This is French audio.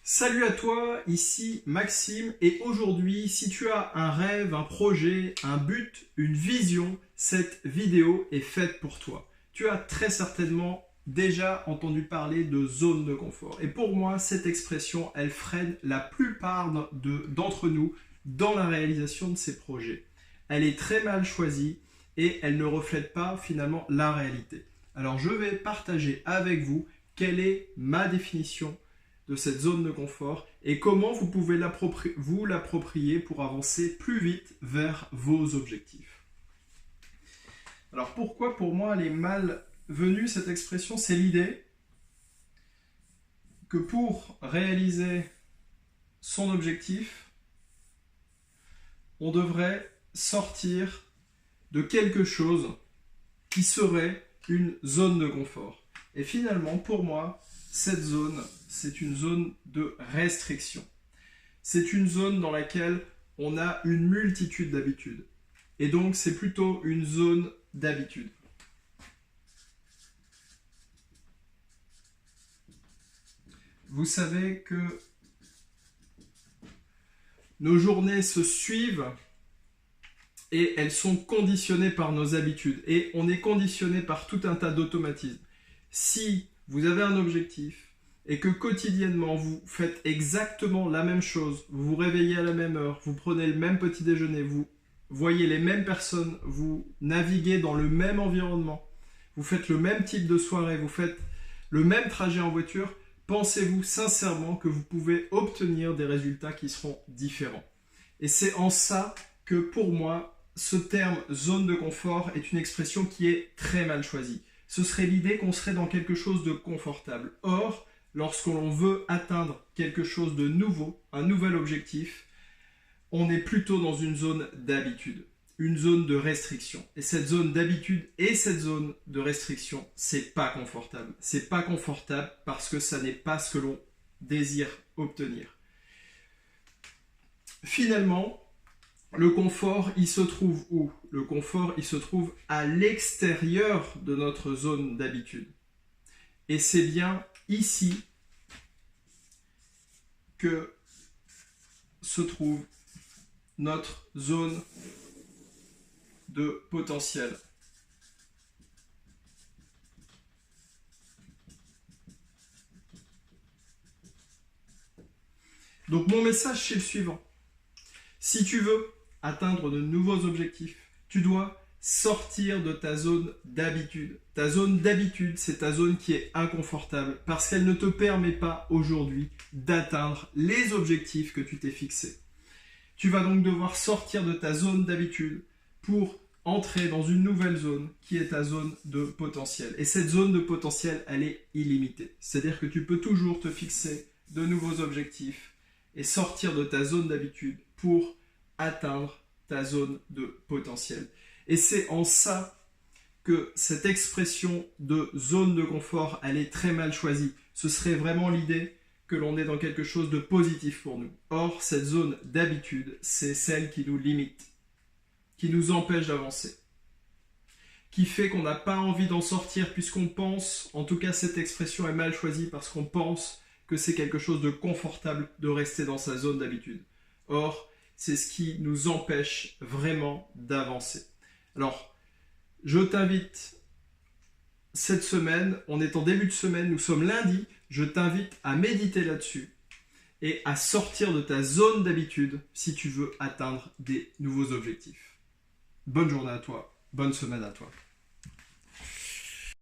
Salut à toi, ici Maxime et aujourd'hui, si tu as un rêve, un projet, un but, une vision, cette vidéo est faite pour toi. Tu as très certainement déjà entendu parler de zone de confort. Et pour moi, cette expression, elle freine la plupart d'entre nous dans la réalisation de ces projets. Elle est très mal choisie et elle ne reflète pas finalement la réalité. Alors je vais partager avec vous quelle est ma définition de cette zone de confort et comment vous pouvez vous l'approprier pour avancer plus vite vers vos objectifs. Alors pourquoi pour moi elle est mal venue cette expression? C'est l'idée que pour réaliser son objectif, on devrait sortir de quelque chose qui serait une zone de confort. Et finalement, pour moi, cette zone, c'est une zone de restriction. C'est une zone dans laquelle on a une multitude d'habitudes. Et donc, c'est plutôt une zone d'habitude. Vous savez que nos journées se suivent et elles sont conditionnées par nos habitudes. Et on est conditionné par tout un tas d'automatismes. Si vous avez un objectif et que quotidiennement vous faites exactement la même chose, vous vous réveillez à la même heure, vous prenez le même petit déjeuner, vous voyez les mêmes personnes, vous naviguez dans le même environnement, vous faites le même type de soirée, vous faites le même trajet en voiture, pensez-vous sincèrement que vous pouvez obtenir des résultats qui seront différents? Et c'est en ça que pour moi, ce terme zone de confort est une expression qui est très mal choisie. Ce serait l'idée qu'on serait dans quelque chose de confortable. Or, lorsqu'on veut atteindre quelque chose de nouveau, un nouvel objectif, on est plutôt dans une zone d'habitude, une zone de restriction. Et cette zone d'habitude et cette zone de restriction, c'est pas confortable. C'est pas confortable parce que ça n'est pas ce que l'on désire obtenir. Finalement, le confort, il se trouve où? Le confort, il se trouve à l'extérieur de notre zone d'habitude. Et c'est bien ici que se trouve notre zone de potentiel. Donc mon message, c'est le suivant. Si tu veux atteindre de nouveaux objectifs, tu dois sortir de ta zone d'habitude. Ta zone d'habitude, c'est ta zone qui est inconfortable parce qu'elle ne te permet pas aujourd'hui d'atteindre les objectifs que tu t'es fixés. Tu vas donc devoir sortir de ta zone d'habitude pour entrer dans une nouvelle zone qui est ta zone de potentiel. Et cette zone de potentiel, elle est illimitée. C'est-à-dire que tu peux toujours te fixer de nouveaux objectifs et sortir de ta zone d'habitude pour atteindre ta zone de potentiel. Et c'est en ça que cette expression de zone de confort, elle est très mal choisie. Ce serait vraiment l'idée que l'on est dans quelque chose de positif pour nous. Or, cette zone d'habitude, c'est celle qui nous limite, qui nous empêche d'avancer, qui fait qu'on n'a pas envie d'en sortir puisqu'on pense, en tout cas cette expression est mal choisie parce qu'on pense que c'est quelque chose de confortable de rester dans sa zone d'habitude. Or, c'est ce qui nous empêche vraiment d'avancer. Alors, je t'invite cette semaine, on est en début de semaine, nous sommes lundi, je t'invite à méditer là-dessus et à sortir de ta zone d'habitude si tu veux atteindre des nouveaux objectifs. Bonne journée à toi, bonne semaine à toi.